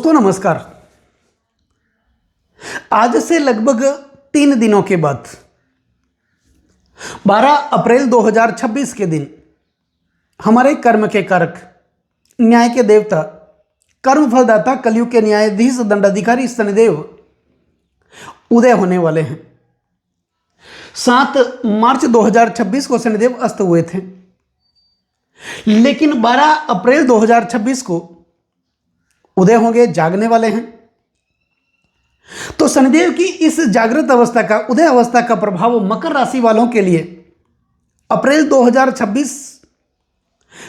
दोस्तों नमस्कार। आज से लगभग 3 दिनों के बाद 12 अप्रैल 2026 के दिन हमारे कर्म के कारक, न्याय के देवता, कर्म फलदाता, कलयुग के न्यायाधीश, दंडाधिकारी शनिदेव उदय होने वाले हैं। 7 मार्च 2026 को शनिदेव अस्त हुए थे, लेकिन 12 अप्रैल 2026 को उदय होंगे, जागने वाले हैं। तो शनिदेव की इस जागृत अवस्था का, उदय अवस्था का प्रभाव मकर राशि वालों के लिए अप्रैल 2026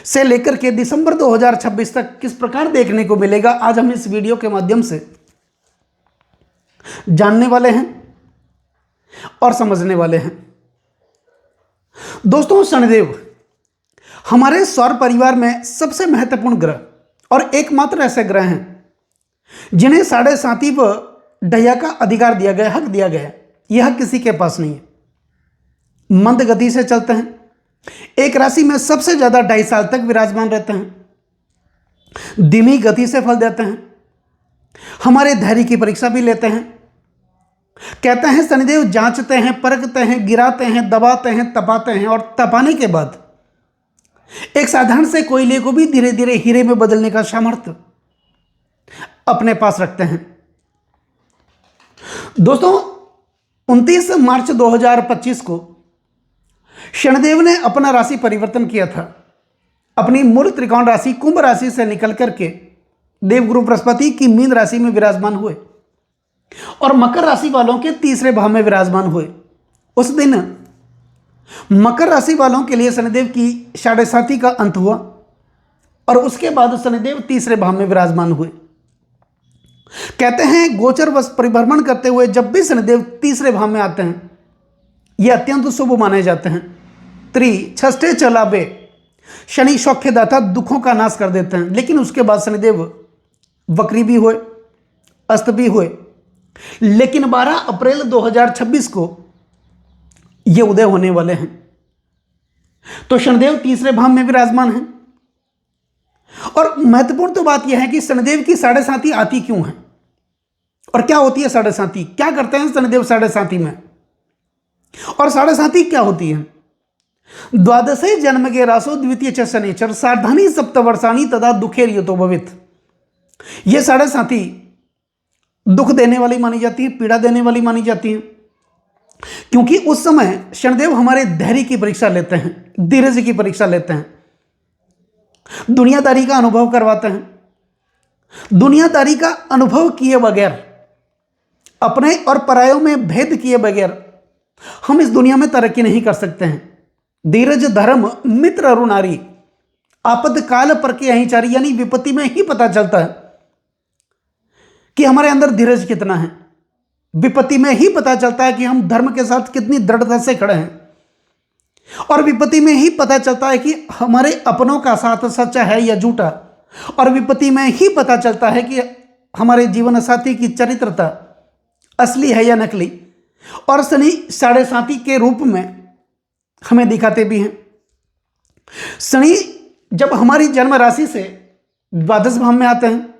से लेकर के दिसंबर 2026 तक किस प्रकार देखने को मिलेगा, आज हम इस वीडियो के माध्यम से जानने वाले हैं और समझने वाले हैं। दोस्तों, शनिदेव हमारे सौर परिवार में सबसे महत्वपूर्ण ग्रह और एकमात्र ऐसे ग्रह हैं जिन्हें 7.5 व ढैया का अधिकार दिया गया, हक दिया गया। यह हक किसी के पास नहीं है। मंद गति से चलते हैं, एक राशि में सबसे ज्यादा 2.5 साल तक विराजमान रहते हैं, धीमी गति से फल देते हैं, हमारे धैर्य की परीक्षा भी लेते हैं। कहते हैं शनिदेव जांचते हैं, परखते हैं, गिराते हैं, दबाते हैं, तपाते हैं और तपाने के बाद एक साधारण से कोयले को भी धीरे धीरे हीरे में बदलने का सामर्थ्य अपने पास रखते हैं। दोस्तों, 29 मार्च 2025 को शनिदेव ने अपना राशि परिवर्तन किया था। अपनी मूल त्रिकोण राशि कुंभ राशि से निकल करके देवगुरु बृहस्पति की मीन राशि में विराजमान हुए और मकर राशि वालों के तीसरे भाव में विराजमान हुए। उस दिन मकर राशि वालों के लिए शनिदेव की 7.5 का अंत हुआ और उसके बाद शनिदेव तीसरे भाव में विराजमान हुए। कहते हैं गोचर वश परिभ्रमण करते हुए जब भी शनिदेव तीसरे भाव में आते हैं, ये अत्यंत शुभ माने जाते हैं। छष्ठे चलाबे, शनि सौख्यदाता, दुखों का नाश कर देते हैं। लेकिन उसके बाद शनिदेव वक्री भी हुए, अस्त भी हुए। लेकिन 12 अप्रैल 2026 को ये उदय होने वाले हैं। तो शनिदेव तीसरे भाव में विराजमान हैं। और महत्वपूर्ण तो बात यह है कि शनिदेव की 7.5 आती क्यों है और क्या होती है 7.5, क्या करते हैं शनिदेव 7.5 में, और 7.5 क्या होती है। द्वादशे जन्म के रासो द्वितीय च शनिचर सार्धानी सप्तवर्षाणी तदा दुखेर युतो भवित। ये 7.5 दुख देने वाली मानी जाती है, पीड़ा देने वाली मानी जाती है, क्योंकि उस समय शनिदेव हमारे धैर्य की परीक्षा लेते हैं, धीरज की परीक्षा लेते हैं, दुनियादारी का अनुभव करवाते हैं। दुनियादारी का अनुभव किए बगैर, अपने और परायों में भेद किए बगैर हम इस दुनिया में तरक्की नहीं कर सकते हैं। धीरज धर्म मित्र अरुणारी, आपद काल पर के अहिचारी, यानी विपत्ति में ही पता चलता है कि हमारे अंदर धीरज कितना है। विपत्ति में ही पता चलता है कि हम धर्म के साथ कितनी दृढ़ता से खड़े हैं, और विपत्ति में ही पता चलता है कि हमारे अपनों का साथ सच्चा है या झूठा, और विपत्ति में ही पता चलता है कि हमारे जीवन साथी की चरित्रता असली है या नकली। और शनि 7.5 के रूप में हमें दिखाते भी हैं। शनि जब हमारी जन्म राशि से द्वादश भाव में आते हैं,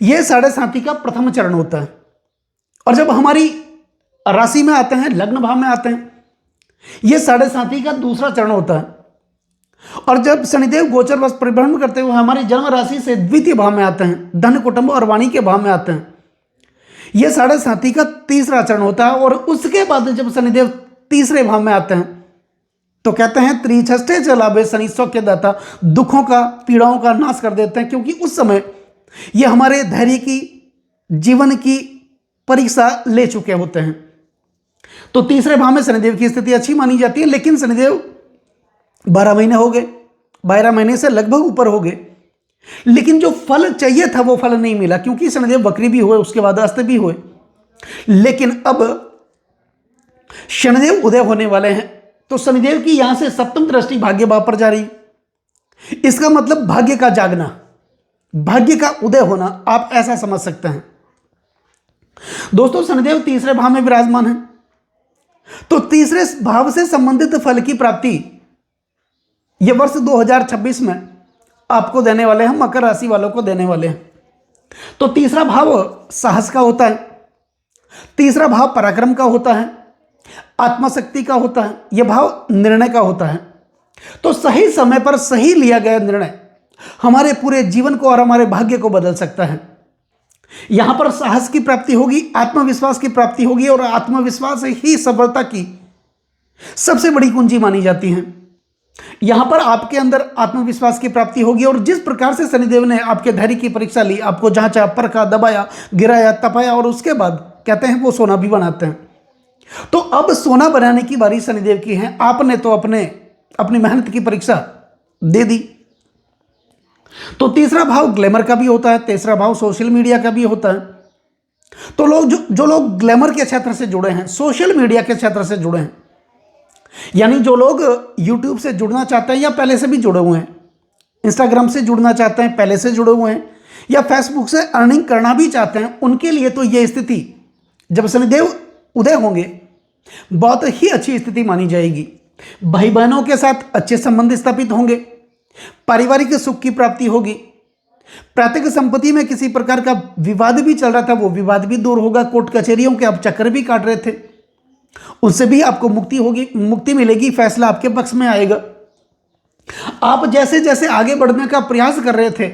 यह 7.5 का प्रथम चरण होता है। और जब हमारी राशि में आते हैं, लग्न भाव में आते हैं, यह 7.5 का दूसरा चरण होता है। और जब शनिदेव गोचर वश परिभ्रमण करते हुए हमारी जन्म राशि से द्वितीय भाव में आते हैं, धन कुटुंब और वाणी के भाव में आते हैं, यह 7.5 का तीसरा चरण होता है। और उसके बाद जब शनिदेव तीसरे भाव में आते हैं तो कहते हैं छष्ठे चलाबे, शनि सौख्यदाता, दुखों का, पीड़ाओं का नाश कर देते हैं, क्योंकि उस समय यह हमारे धैर्य की, जीवन की परीक्षा ले चुके होते हैं। तो तीसरे भाव में शनिदेव की स्थिति अच्छी मानी जाती है। लेकिन शनिदेव 12 महीने हो गए, 12 महीने से लगभग ऊपर हो गए, लेकिन जो फल चाहिए था वो फल नहीं मिला, क्योंकि शनिदेव वक्री भी हुए, उसके बाद अस्त भी हुए। लेकिन अब शनिदेव उदय होने वाले हैं। तो शनिदेव की यहां से सप्तम दृष्टि भाग्य भाव पर जा रही। इसका मतलब भाग्य का जागना, भाग्य का उदय होना, आप ऐसा समझ सकते हैं। दोस्तों, शनिदेव तीसरे भाव में विराजमान है, तो तीसरे भाव से संबंधित फल की प्राप्ति यह वर्ष 2026 में आपको देने वाले हैं, मकर राशि वालों को देने वाले हैं। तो तीसरा भाव साहस का होता है, तीसरा भाव पराक्रम का होता है, आत्मशक्ति का होता है, यह भाव निर्णय का होता है। तो सही समय पर सही लिया गया निर्णय हमारे पूरे जीवन को और हमारे भाग्य को बदल सकता है। यहां पर साहस की प्राप्ति होगी, आत्मविश्वास की प्राप्ति होगी, और आत्मविश्वास ही सफलता की सबसे बड़ी कुंजी मानी जाती है। यहां पर आपके अंदर आत्मविश्वास की प्राप्ति होगी, और जिस प्रकार से शनिदेव ने आपके धैर्य की परीक्षा ली, आपको जांचा, परखा, दबाया, गिराया, तपाया, और उसके बाद कहते हैं वो सोना भी बनाते हैं। तो अब सोना बनाने की बारी शनिदेव की है। आपने तो अपनी मेहनत की परीक्षा दे दी। तो तीसरा भाव ग्लैमर का भी होता है, तीसरा भाव सोशल मीडिया का भी होता है। तो जो लोग ग्लैमर के क्षेत्र से जुड़े हैं, सोशल मीडिया के क्षेत्र से जुड़े हैं, यानी जो लोग यूट्यूब से जुड़ना चाहते हैं या पहले से भी जुड़े हुए हैं, इंस्टाग्राम से जुड़ना चाहते हैं, पहले से जुड़े हुए हैं, या फेसबुक से अर्निंग करना भी चाहते हैं, उनके लिए तो ये स्थिति जब शनिदेव उदय होंगे बहुत ही अच्छी स्थिति मानी जाएगी। भाई बहनों के साथ अच्छे संबंध स्थापित होंगे, पारिवारिक सुख की प्राप्ति होगी, पैतृक संपत्ति में किसी प्रकार का विवाद भी चल रहा था वो विवाद भी दूर होगा, कोर्ट कचहरियों के आप चक्कर भी काट रहे थे उससे भी आपको मुक्ति मिलेगी, फैसला आपके पक्ष में आएगा। आप जैसे जैसे आगे बढ़ने का प्रयास कर रहे थे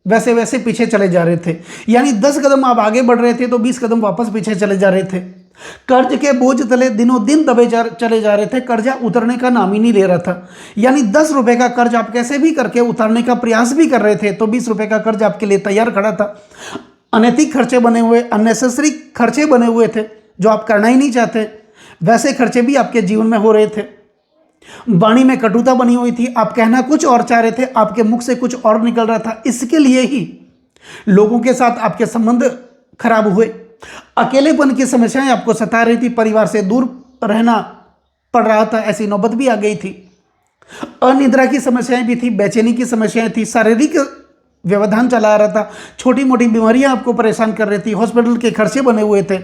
वैसे वैसे पीछे चले जा रहे थे, यानी 10 कदम आप आगे बढ़ रहे थे तो 20 कदम वापस पीछे चले जा रहे थे। कर्ज के बोझ तले दिनों दिन दबे चले जा रहे थे, कर्जा उतरने का नाम ही नहीं ले रहा था। यानी 10 रुपए का कर्ज आप कैसे भी करके उतारने का प्रयास भी कर रहे थे तो 20 रुपए का कर्ज आपके लिए तैयार खड़ा था। अनैतिक खर्चे बने हुए, अननेसेसरी खर्चे बने हुए थे जो आप करना ही नहीं चाहते, वैसे खर्चे भी आपके जीवन में हो रहे थे। वाणी में कटुता बनी हुई थी, आप कहना कुछ और चाह रहे थे, आपके मुख से कुछ और निकल रहा था। इसके लिए ही लोगों के साथ आपके संबंध खराब हुए। अकेलेपन की समस्याएं आपको सता रही थी, परिवार से दूर रहना पड़ रहा था, ऐसी नौबत भी आ गई थी। अनिद्रा की समस्याएं भी थी, बेचैनी की समस्याएं थी, शारीरिक व्यवधान चला आ रहा था, छोटी मोटी बीमारियां आपको परेशान कर रही थी, हॉस्पिटल के खर्चे बने हुए थे,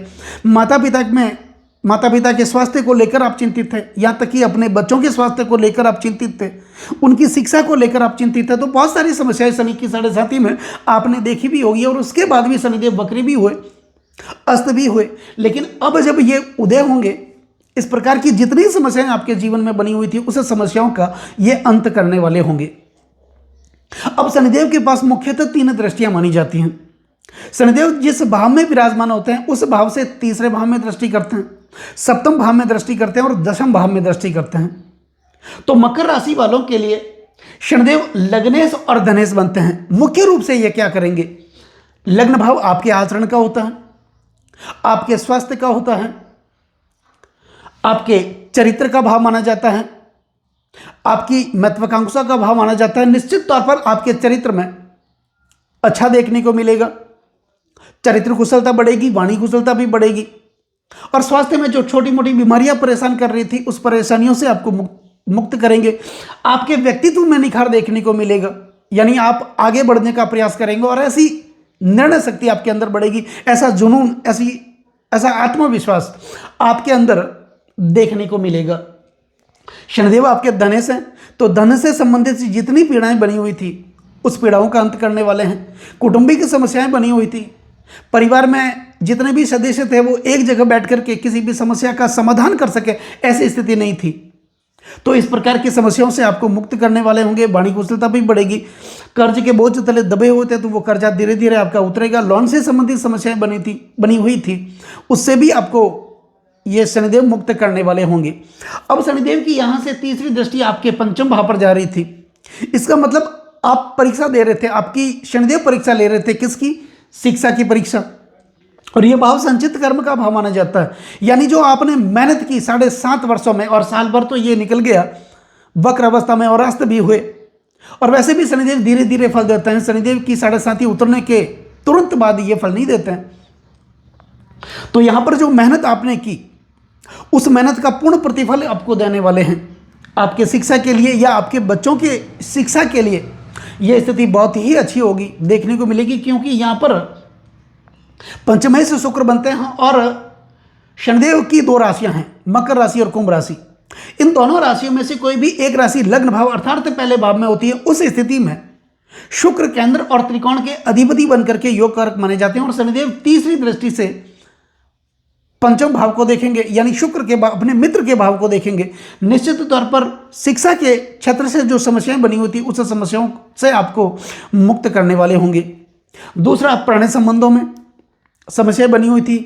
माता पिता के स्वास्थ्य को लेकर आप चिंतित थे, यहाँ तक कि अपने बच्चों के स्वास्थ्य को लेकर आप चिंतित थे, उनकी शिक्षा को लेकर आप चिंतित थे। तो बहुत सारी समस्याएं शनि की 7.5 में आपने देखी भी होगी, और उसके बाद भी शनिदेव वक्री भी हुए, अस्त भी हुए। लेकिन अब जब ये उदय होंगे, इस प्रकार की जितनी समस्याएं आपके जीवन में बनी हुई थी उस समस्याओं का ये अंत करने वाले होंगे। अब शनिदेव के पास मुख्यतः 3 दृष्टियां मानी जाती हैं। शनिदेव जिस भाव में विराजमान होते हैं उस भाव से तीसरे भाव में दृष्टि करते हैं, सप्तम भाव में दृष्टि करते हैं और दशम भाव में दृष्टि करते हैं। तो मकर राशि वालों के लिए शनिदेव लग्नेश और धनेश बनते हैं। मुख्य रूप से ये क्या करेंगे, लग्न भाव आपके आचरण का होता है, आपके स्वास्थ्य का होता है, आपके चरित्र का भाव माना जाता है, आपकी महत्वाकांक्षा का भाव माना जाता है। निश्चित तौर पर आपके चरित्र में अच्छा देखने को मिलेगा, चरित्र कुशलता बढ़ेगी, वाणी कुशलता भी बढ़ेगी, और स्वास्थ्य में जो छोटी मोटी बीमारियां परेशान कर रही थी उस परेशानियों से आपको मुक्त करेंगे। आपके व्यक्तित्व में निखार देखने को मिलेगा, यानी आप आगे बढ़ने का प्रयास करेंगे और ऐसी निर्णय शक्ति आपके अंदर बढ़ेगी, ऐसा जुनून, ऐसा आत्मविश्वास आपके अंदर देखने को मिलेगा। शनिदेव आपके धनेश हैं, तो धन से संबंधित जितनी पीड़ाएं बनी हुई थी उस पीड़ाओं का अंत करने वाले हैं। कुटुंबिक समस्याएं बनी हुई थी, परिवार में जितने भी सदस्य थे वो एक जगह बैठ करके किसी भी समस्या का समाधान कर सके ऐसी स्थिति नहीं थी, तो इस प्रकार की समस्याओं से आपको मुक्त करने वाले होंगे। वाणी कुशलता भी बढ़ेगी, कर्ज के बोझ तले दबे हुए थे तो वो कर्जा धीरे धीरे आपका उतरेगा। लोन से संबंधित समस्याएं बनी हुई थी उससे भी आपको ये शनिदेव मुक्त करने वाले होंगे। अब शनिदेव की यहाँ से तीसरी दृष्टि आपके पंचम भाव पर जा रही थी, इसका मतलब आप परीक्षा दे रहे थे, आपकी शनिदेव परीक्षा ले रहे थे, किसकी, शिक्षा की परीक्षा, और यह भाव संचित कर्म का भाव माना जाता है। यानी जो आपने मेहनत की 7.5 वर्षों में, और साल भर तो ये निकल गया वक्र अवस्था में और अस्त भी हुए, और वैसे भी शनिदेव धीरे धीरे फल देते हैं। शनिदेव की 7.5 उतरने के तुरंत बाद ये फल नहीं देते हैं। तो यहां पर जो मेहनत आपने की उस मेहनत का पूर्ण प्रतिफल आपको देने वाले हैं। आपके शिक्षा के लिए या आपके बच्चों के शिक्षा के लिए यह स्थिति बहुत ही अच्छी होगी, देखने को मिलेगी, क्योंकि यहां पर पंचमय से शुक्र बनते हैं और शनिदेव की 2 राशियां हैं, मकर राशि और कुंभ राशि। इन दोनों राशियों में से कोई भी एक राशि लग्न भाव अर्थात पहले भाव में होती है। उस स्थिति में शुक्र, केंद्र और त्रिकोण के अधिपति बनकर के योग कारक माने जाते हैं। और शनिदेव तीसरी दृष्टि से पंचम भाव को देखेंगे, यानी शुक्र के अपने मित्र के भाव को देखेंगे। निश्चित तौर पर शिक्षा के क्षेत्र से जो समस्याएं बनी होती उस समस्याओं से आपको मुक्त करने वाले होंगे। दूसरा, प्रणय संबंधों में समस्याएं बनी हुई थी,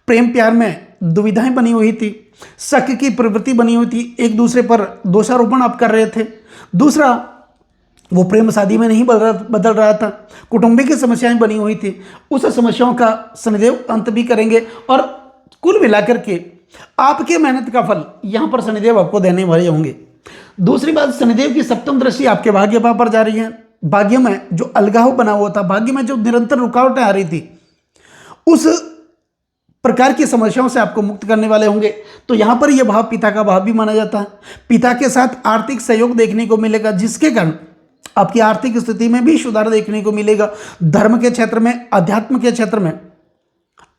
प्रेम प्यार में दुविधाएं बनी हुई थी, शक की प्रवृत्ति बनी हुई थी, एक दूसरे पर दोषारोपण आप कर रहे थे। दूसरा, वो प्रेम शादी में नहीं बदल रहा था, कौटुंबिक समस्याएं बनी हुई थी, उस समस्याओं का शनिदेव अंत भी करेंगे। और कुल मिलाकर के आपके मेहनत का फल यहाँ पर शनिदेव आपको देने वाले होंगे। दूसरी बात, शनिदेव की सप्तम दृष्टि आपके भाग्य भाव पर जा रही है। भाग्य में जो अलगाव बना हुआ था, भाग्य में जो निरंतर रुकावटें आ रही थी, उस प्रकार की समस्याओं से आपको मुक्त करने वाले होंगे। तो यहाँ पर यह भाव पिता का भाव भी माना जाता है। पिता के साथ आर्थिक सहयोग देखने को मिलेगा, जिसके कारण आपकी आर्थिक स्थिति में भी सुधार देखने को मिलेगा। धर्म के क्षेत्र में, अध्यात्म के क्षेत्र में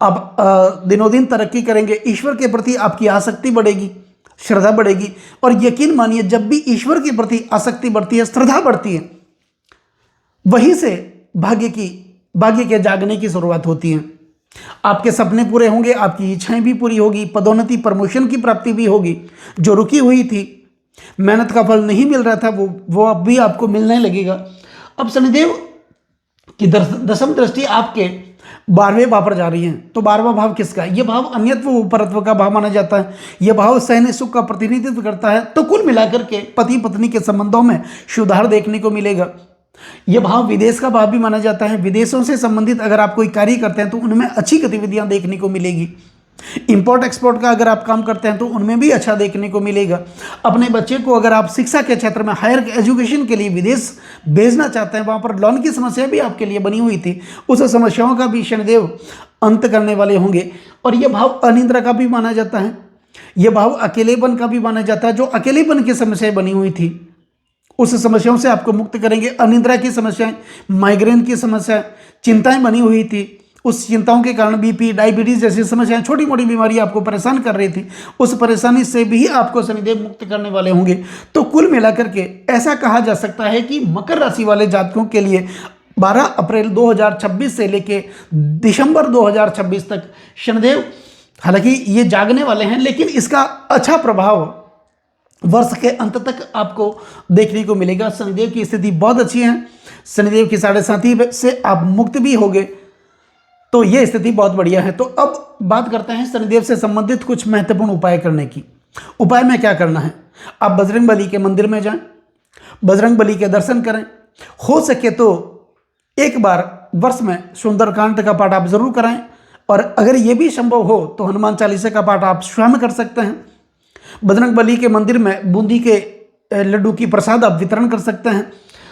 आप दिनों दिन तरक्की करेंगे। ईश्वर के प्रति आपकी आसक्ति बढ़ेगी, श्रद्धा बढ़ेगी। और यकीन मानिए, जब भी ईश्वर के प्रति आसक्ति बढ़ती है, श्रद्धा बढ़ती है, वहीं से भाग्य के जागने की शुरुआत होती है। आपके सपने पूरे होंगे, आपकी इच्छाएं भी पूरी होगी, पदोन्नति प्रमोशन की प्राप्ति भी होगी। जो रुकी हुई थी, मेहनत का फल नहीं मिल रहा था, वो अब भी आपको मिलने लगेगा। अब शनिदेव की दसम दृष्टि आपके 12वें भाव पर जा रही है। तो 12वां भाव किसका है? यह भाव अन्यत्व उपरत्व का भाव माना जाता है। यह भाव सहन सुख का प्रतिनिधित्व करता है। तो कुल मिलाकर के पति पत्नी के संबंधों में सुधार देखने को मिलेगा। यह भाव विदेश का भाव भी माना जाता है। विदेशों से संबंधित अगर आप कोई कार्य करते हैं तो उनमें अच्छी गतिविधियां देखने को मिलेगी। इंपोर्ट एक्सपोर्ट का अगर आप काम करते हैं तो उनमें भी अच्छा देखने को मिलेगा। अपने बच्चे को अगर आप शिक्षा के क्षेत्र में हायर एजुकेशन के लिए विदेश भेजना चाहते हैं, वहाँ पर लोन की समस्या भी आपके लिए बनी हुई थी, उस समस्याओं का भी शनिदेव अंत करने वाले होंगे। और यह भाव अनिद्रा का भी माना जाता है। यह भाव अकेलेपन का भी माना जाता है। जो अकेलेपन की समस्याएं बनी हुई थी, उस समस्याओं से आपको मुक्त करेंगे। अनिद्रा की समस्याएं, माइग्रेन की समस्या, चिंताएं बनी हुई थी, उस चिंताओं के कारण बीपी, डायबिटीज जैसी समस्याएं, छोटी मोटी बीमारी आपको परेशान कर रही थी, उस परेशानी से भी आपको शनिदेव मुक्त करने वाले होंगे। तो कुल मिलाकर के ऐसा कहा जा सकता है कि मकर राशि वाले जातकों के लिए 12 अप्रैल 2026 से लेके दिसंबर 2026 तक शनिदेव, हालांकि ये जागने वाले हैं, लेकिन इसका अच्छा प्रभाव वर्ष के अंत तक आपको देखने को मिलेगा। शनिदेव की स्थिति बहुत अच्छी है। शनिदेव की 7.5 से आप मुक्त भी होंगे। तो ये स्थिति बहुत बढ़िया है। तो अब बात करते हैं शनिदेव से संबंधित कुछ महत्वपूर्ण उपाय करने की। उपाय में क्या करना है? आप बजरंग बली के मंदिर में जाएं, बजरंग बली के दर्शन करें। हो सके तो एक बार वर्ष में सुंदरकांड का पाठ आप जरूर कराएं। और अगर ये भी संभव हो तो हनुमान चालीसा का पाठ आप स्वयं कर सकते हैं। बजरंग बली के मंदिर में बूंदी के लड्डू की प्रसाद आप वितरण कर सकते हैं।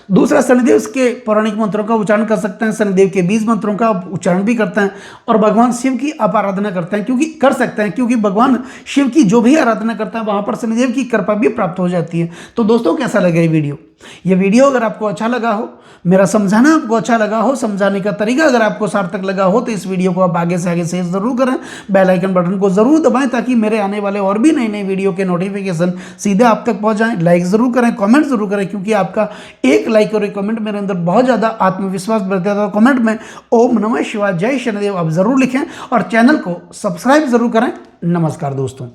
दूसरा, शनिदेव के पौराणिक मंत्रों का उच्चारण कर सकते हैं। शनिदेव के 20 मंत्रों का उच्चारण भी करते हैं। और भगवान शिव की आप आराधना करते हैं, क्योंकि भगवान शिव की जो भी आराधना करता है वहाँ पर शनिदेव की कृपा भी प्राप्त हो जाती है। तो दोस्तों, कैसा लगा ये वीडियो अगर आपको अच्छा लगा हो, मेरा समझाना आपको अच्छा लगा हो, समझाने का तरीका अगर आपको सार्थक लगा हो, तो इस वीडियो को आप आगे से आगे शेयर जरूर करें। बेल आइकन बटन को जरूर दबाएं ताकि मेरे आने वाले और भी नई नई वीडियो के नोटिफिकेशन सीधे आप तक पहुंच जाएं। लाइक जरूर करें, कमेंट जरूर करें, क्योंकि आपका एक लाइक और एक कमेंट मेरे अंदर बहुत ज़्यादा आत्मविश्वास बढ़ता है। तो कमेंट में ओम नमः शिवाय, जय शनिदेव आप जरूर लिखें और चैनल को सब्सक्राइब जरूर करें। नमस्कार दोस्तों।